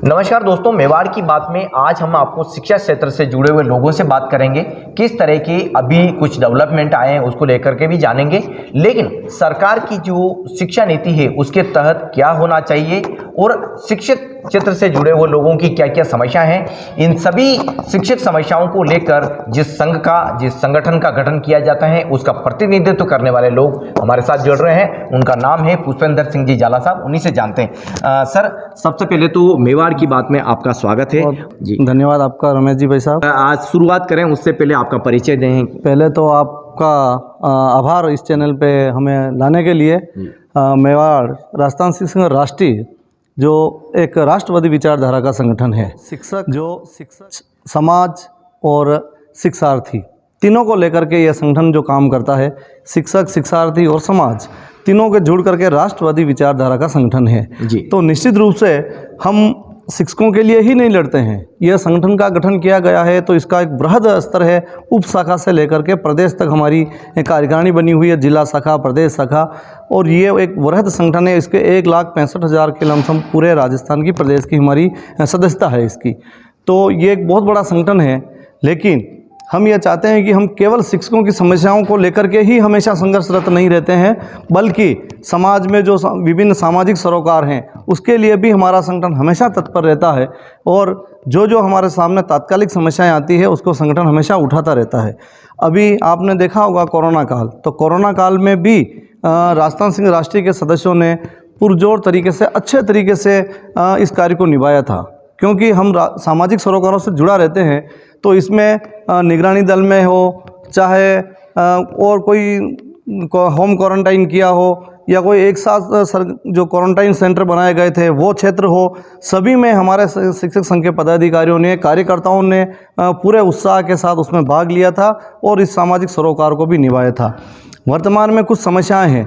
नमस्कार दोस्तों, मेवाड़ की बात में आज हम आपको शिक्षा क्षेत्र से जुड़े हुए लोगों से बात करेंगे। किस तरह के अभी कुछ डेवलपमेंट आए हैं उसको लेकर के भी जानेंगे, लेकिन सरकार की जो शिक्षा नीति है उसके तहत क्या होना चाहिए और शिक्षक क्षेत्र से जुड़े हुए लोगों की क्या क्या समस्या हैं, इन सभी शिक्षक समस्याओं को लेकर जिस संगठन का गठन किया जाता है उसका प्रतिनिधित्व करने वाले लोग हमारे साथ जुड़ रहे हैं। उनका नाम है पुष्पेंद्र सिंह जी जाला साहब, उन्हीं से जानते हैं। सर, सबसे पहले तो मेवाड़ की बात में आपका स्वागत है जी। धन्यवाद आपका रमेश जी भाई साहब। आज शुरुआत करें उससे पहले आपका परिचय दें। पहले तो आपका आभार इस चैनल पे हमें लाने के लिए। मेवाड़ राजस्थान शिक्षक राष्ट्रीय जो एक राष्ट्रवादी विचारधारा का संगठन है, शिक्षक समाज और शिक्षार्थी तीनों को लेकर के यह संगठन जो काम करता है, शिक्षक शिक्षार्थी और समाज तीनों के जुड़ करके राष्ट्रवादी विचारधारा का संगठन है जी। तो निश्चित रूप से हम शिक्षकों के लिए ही नहीं लड़ते हैं। यह संगठन का गठन किया गया है तो इसका एक बृहद स्तर है, उप शाखा से लेकर के प्रदेश तक हमारी एक कार्यकारिणी बनी हुई है, जिला शाखा, प्रदेश शाखा, और ये एक बृहद संगठन है। इसके 1,65,000 के लमसम पूरे राजस्थान की प्रदेश की हमारी सदस्यता है इसकी। तो ये एक बहुत बड़ा संगठन है, लेकिन हम ये चाहते हैं कि हम केवल शिक्षकों की समस्याओं को लेकर के ही हमेशा संघर्षरत नहीं रहते हैं, बल्कि समाज में जो विभिन्न सामाजिक सरोकार हैं उसके लिए भी हमारा संगठन हमेशा तत्पर रहता है, और जो हमारे सामने तात्कालिक समस्याएं आती है उसको संगठन हमेशा उठाता रहता है। अभी आपने देखा होगा कोरोना काल, तो कोरोना काल में भी राजस्थान शिक्षक राष्ट्रीय के सदस्यों ने पुरजोर तरीके से, अच्छे तरीके से इस कार्य को निभाया था, क्योंकि हम सामाजिक सरोकारों से जुड़ा रहते हैं। तो इसमें निगरानी दल में हो, चाहे और कोई होम क्वारंटाइन किया हो, या कोई एक साथ जो क्वारंटाइन सेंटर बनाए गए थे वो क्षेत्र हो, सभी में हमारे शिक्षक संघ के पदाधिकारियों ने, कार्यकर्ताओं ने पूरे उत्साह के साथ उसमें भाग लिया था और इस सामाजिक सरोकार को भी निभाया था। वर्तमान में कुछ समस्याएं हैं,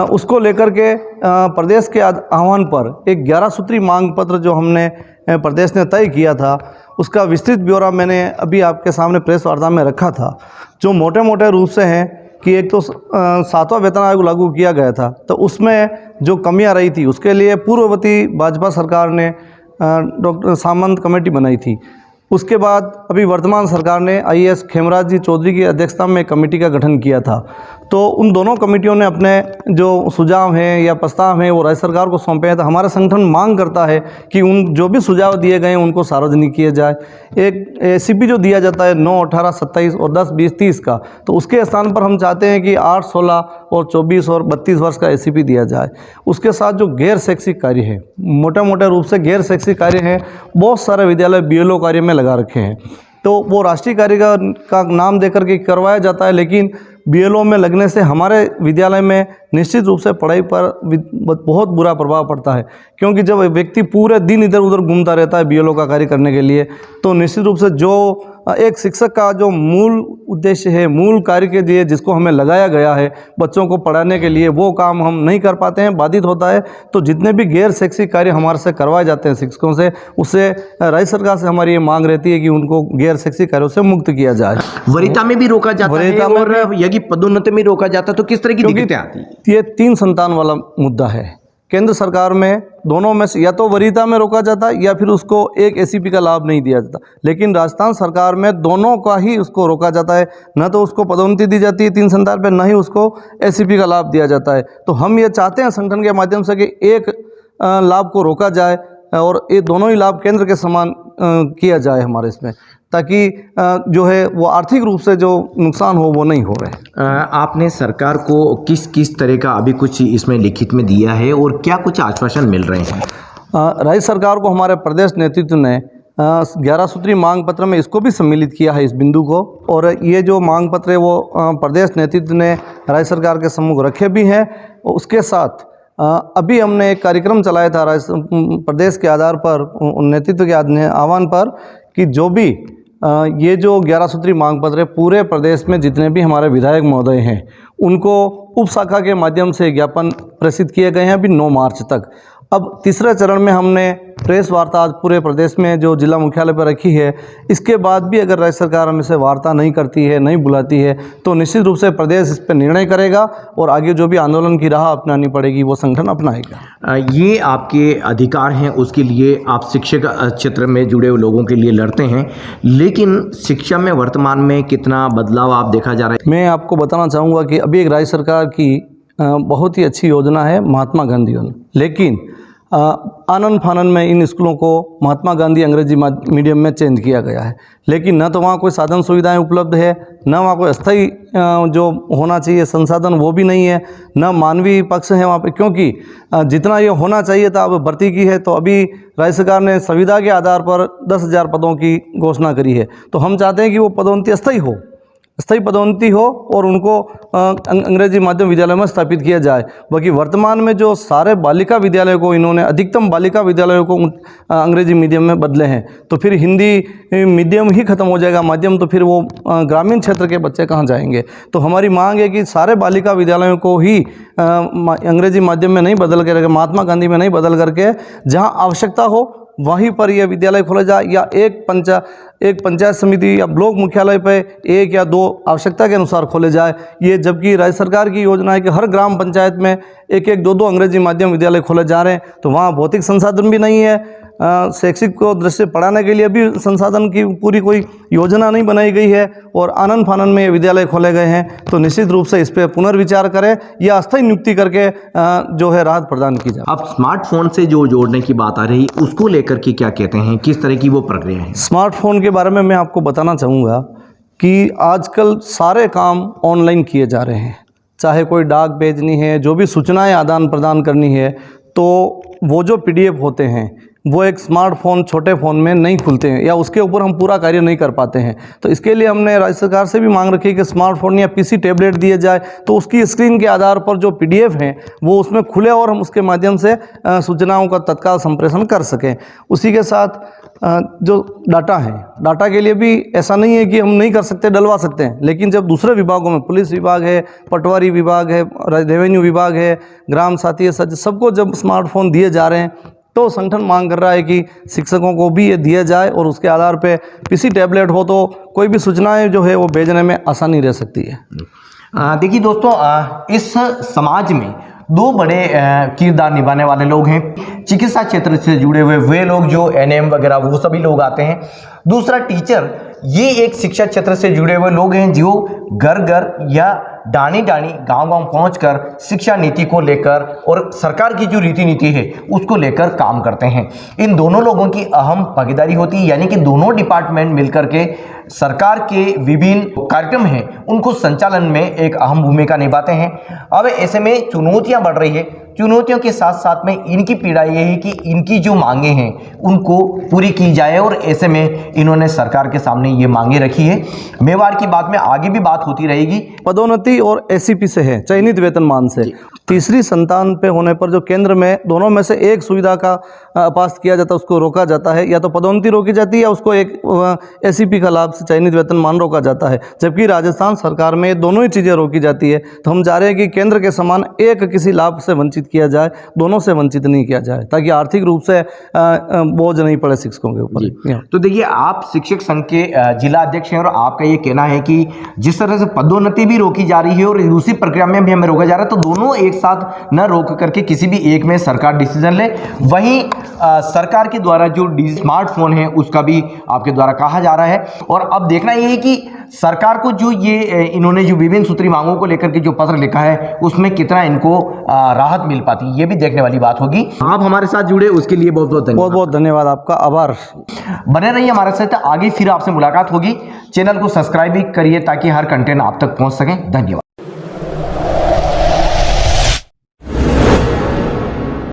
उसको लेकर के प्रदेश के आह्वान पर एक 11 सूत्री मांग पत्र जो हमने प्रदेश ने तय किया था, उसका विस्तृत ब्यौरा मैंने अभी आपके सामने प्रेस वार्ता में रखा था। जो मोटे मोटे रूप से हैं कि एक तो 7वां वेतन आयोग लागू किया गया था, तो उसमें जो कमियां रही थी उसके लिए पूर्ववर्ती भाजपा सरकार ने डॉक्टर सामंत कमेटी बनाई थी। उसके बाद अभी वर्तमान सरकार ने आईएएस खेमराज जी चौधरी की अध्यक्षता में कमेटी का गठन किया था। तो उन दोनों कमेटियों ने अपने जो सुझाव हैं या प्रस्ताव हैं वो राज्य सरकार को सौंपे हैं। तो हमारा संगठन मांग करता है कि उन जो भी सुझाव दिए गए हैं उनको सार्वजनिक किए जाए। एक एसीपी जो दिया जाता है 9, 18, 27 और 10, 20, 30 का, तो उसके स्थान पर हम चाहते हैं कि 8, 16 और 24 और 32 वर्ष का एसीपी दिया जाए। उसके साथ जो गैर शैक्षिक कार्य है, मोटे रूप से गैर शैक्षिक कार्य हैं, बहुत सारे विद्यालय बीएलओ कार्य में लगा रखे हैं, तो वो राष्ट्रीय कार्य का नाम देकर के करवाया जाता है, लेकिन बीएलओ में लगने से हमारे विद्यालय में निश्चित रूप से पढ़ाई पर बहुत बुरा प्रभाव पड़ता है, क्योंकि जब व्यक्ति पूरे दिन इधर उधर घूमता रहता है बीएलओ का कार्य करने के लिए, तो निश्चित रूप से जो एक शिक्षक का जो मूल उद्देश्य है, मूल कार्य के लिए जिसको हमें लगाया गया है बच्चों को पढ़ाने के लिए, वो काम हम नहीं कर पाते हैं, बाधित होता है। तो जितने भी गैर शैक्षिक कार्य हमारे से करवाए जाते हैं शिक्षकों से, उससे राज्य सरकार से हमारी ये मांग रहती है कि उनको गैर शैक्षिक कार्यों से मुक्त किया जाए। वरीयता में भी रोका जाता है और यदि पदोन्नति में रोका जाता है तो किस तरह की दिक्कतें आती हैं? ये 3 संतान वाला मुद्दा है। केंद्र सरकार में दोनों में से या तो वरीयता में रोका जाता है या फिर उसको एक एसीपी का लाभ नहीं दिया जाता, लेकिन राजस्थान सरकार में दोनों का ही उसको रोका जाता है। न तो उसको पदोन्नति दी जाती है 3 संतान पे, न ही उसको एसीपी का लाभ दिया जाता है। तो हम ये चाहते हैं संगठन के माध्यम से कि एक लाभ को रोका जाए और ये दोनों ही लाभ केंद्र के समान किया जाए हमारे इसमें, ताकि जो है वो आर्थिक रूप से जो नुकसान हो वो नहीं हो रहे। आपने सरकार को किस किस तरह का अभी कुछ इसमें लिखित में दिया है और क्या कुछ आश्वासन मिल रहे हैं? राज्य सरकार को हमारे प्रदेश नेतृत्व ने 11 सूत्री मांग पत्र में इसको भी सम्मिलित किया है, इस बिंदु को, और ये जो मांग पत्र है वो प्रदेश नेतृत्व ने राज्य सरकार के सम्मुख रखे भी हैं। उसके साथ अभी हमने एक कार्यक्रम चलाया था प्रदेश के आधार पर, नेतृत्व के आह्वान पर, कि जो भी ये जो 11 सूत्री मांग पत्र है पूरे प्रदेश में जितने भी हमारे विधायक महोदय हैं उनको उप शाखा के माध्यम से ज्ञापन प्रेषित किए गए हैं अभी 9 मार्च तक। अब तीसरे चरण में हमने प्रेस वार्ता आज पूरे प्रदेश में जो जिला मुख्यालय पर रखी है, इसके बाद भी अगर राज्य सरकार हमें से वार्ता नहीं करती है, नहीं बुलाती है, तो निश्चित रूप से प्रदेश इस पर निर्णय करेगा और आगे जो भी आंदोलन की राह अपनानी पड़ेगी वो संगठन अपनाएगा। ये आपके अधिकार हैं, उसके लिए आप शिक्षक क्षेत्र में जुड़े हुए लोगों के लिए लड़ते हैं, लेकिन शिक्षा में वर्तमान में कितना बदलाव आप देखा जा रहा है? मैं आपको बताना चाहूँगा कि अभी एक राज्य सरकार की बहुत ही अच्छी योजना है महात्मा गांधी योजना, लेकिन आनन फानन में इन स्कूलों को महात्मा गांधी अंग्रेजी मीडियम में चेंज किया गया है, लेकिन न तो वहाँ कोई साधन सुविधाएं उपलब्ध है, न वहाँ कोई अस्थायी जो होना चाहिए संसाधन वो भी नहीं है, न मानवीय पक्ष है वहाँ पे, क्योंकि जितना ये होना चाहिए था अब भर्ती की है। तो अभी राज्य सरकार ने संविदा के आधार पर 10,000 पदों की घोषणा करी है, तो हम चाहते हैं कि वो पदोन्नति अस्थायी पदोन्नति हो और उनको अंग्रेजी माध्यम विद्यालय में स्थापित किया जाए। बाकी वर्तमान में जो सारे बालिका विद्यालयों को इन्होंने अधिकतम बालिका विद्यालयों को अंग्रेजी मीडियम में बदले हैं, तो फिर हिंदी मीडियम ही ख़त्म हो जाएगा माध्यम, तो फिर वो ग्रामीण क्षेत्र के बच्चे कहाँ जाएंगे। तो हमारी मांग है कि सारे बालिका विद्यालयों को ही अंग्रेजी माध्यम में नहीं बदल करके, महात्मा गांधी में नहीं बदल करके, जहाँ आवश्यकता हो वहीं पर यह विद्यालय खोला जाए, या एक पंचायत समिति या ब्लॉक मुख्यालय पे 1 या 2 आवश्यकता के अनुसार खोले जाए। ये जबकि राज्य सरकार की योजना है कि हर ग्राम पंचायत में 1-1, 2-2 अंग्रेजी माध्यम विद्यालय खोले जा रहे हैं, तो वहाँ भौतिक संसाधन भी नहीं है, शैक्षिक को दृष्टि पढ़ाने के लिए भी संसाधन की पूरी कोई योजना नहीं बनाई गई है, और आनन फानन में ये विद्यालय खोले गए हैं। तो निश्चित रूप से इस पर पुनर्विचार करें या अस्थायी नियुक्ति करके जो है राहत प्रदान की जाए। अब स्मार्टफोन से जो जोड़ने की बात आ रही, उसको लेकर के क्या कहते हैं, किस तरह की वो प्रक्रिया है? स्मार्टफोन के बारे में मैं आपको बताना चाहूँगा कि आजकल सारे काम ऑनलाइन किए जा रहे हैं, चाहे कोई डाक भेजनी है, जो भी सूचनाएं आदान प्रदान करनी है, तो वो जो PDF होते हैं वो एक स्मार्टफोन छोटे फ़ोन में नहीं खुलते हैं, या उसके ऊपर हम पूरा कार्य नहीं कर पाते हैं। तो इसके लिए हमने राज्य सरकार से भी मांग रखी है कि स्मार्टफोन या PC टैबलेट दिए जाए, तो उसकी स्क्रीन के आधार पर जो PDF हैं वो उसमें खुले और हम उसके माध्यम से सूचनाओं का तत्काल संप्रेषण कर सकें। उसी के साथ जो डाटा है, डाटा के लिए भी ऐसा नहीं है कि हम नहीं कर सकते, डलवा सकते हैं, लेकिन जब दूसरे विभागों में पुलिस विभाग है, पटवारी विभाग है, रेवेन्यू विभाग है, ग्राम साथी है, सबको जब स्मार्टफोन दिए जा रहे हैं, तो संगठन मांग कर रहा है कि शिक्षकों को भी ये दिया जाए, और उसके आधार पे PC टैबलेट हो तो कोई भी सूचनाएं जो है वो भेजने में आसानी रह सकती है। देखिए दोस्तों, इस समाज में 2 बड़े किरदार निभाने वाले लोग हैं। चिकित्सा क्षेत्र से जुड़े हुए वे लोग जो NM वगैरह वो सभी लोग आते हैं। दूसरा टीचर, ये एक शिक्षा क्षेत्र से जुड़े हुए लोग हैं जो घर घर या डाणी गांव पहुंचकर शिक्षा नीति को लेकर और सरकार की जो रीति नीति है उसको लेकर काम करते हैं। इन दोनों लोगों की अहम भागीदारी होती है, यानी कि दोनों डिपार्टमेंट मिलकर के सरकार के विभिन्न कार्यक्रम हैं उनको संचालन में एक अहम भूमिका निभाते हैं। अब ऐसे में चुनौतियां बढ़ रही है, चुनौतियों के साथ साथ में इनकी पीड़ा ये है कि इनकी जो मांगे हैं उनको पूरी की जाए, और ऐसे में इन्होंने सरकार के सामने ये मांगे रखी है। मेवाड़ की बात में आगे भी बात होती रहेगी। पदोन्नति और SCP से है, चयनित वेतनमान से। तीसरी संतान पे होने पर जो केंद्र में दोनों में से एक सुविधा का अपास्त किया जाता है उसको रोका जाता है, या तो पदोन्नति रोकी जाती है या उसको एक SCP का लाभ से चयनित वेतनमान रोका जाता है। जबकि राजस्थान सरकार में दोनों ही चीज़ें रोकी जाती है। तो हम चाह रहे हैं कि केंद्र के समान एक किसी लाभ से वंचित किया जाए, दोनों से वंचित नहीं किया जाए, ताकि आर्थिक रूप से बोझ नहीं पड़े शिक्षकों के ऊपर। तो देखिए, आप शिक्षक संघ के जिला अध्यक्ष हैं और आपका ये कहना है कि जिस तरह से पदोन्नति भी रोकी जा रही है और दूसरी प्रक्रिया में भी हमें रोका जा रहा है, तो दोनों एक साथ न रोक करके किसी भी एक में सरकार डिसीजन ले। वहीं सरकार के द्वारा जो स्मार्टफोन है उसका भी आपके द्वारा कहा जा रहा है, और अब देखना ये है कि सरकार को जो ये इन्होंने जो विभिन्न सूत्री मांगों को लेकर के जो पत्र लिखा है उसमें कितना इनको राहत मिल पाती है, ये भी देखने वाली बात होगी। आप हमारे साथ जुड़े उसके लिए बहुत बहुत धन्यवाद, आपका आभार। बने रहिए हमारे साथ, आगे फिर आपसे मुलाकात होगी। चैनल को सब्सक्राइब भी करिए ताकि हर कंटेंट आप तक पहुंच सके। धन्यवाद।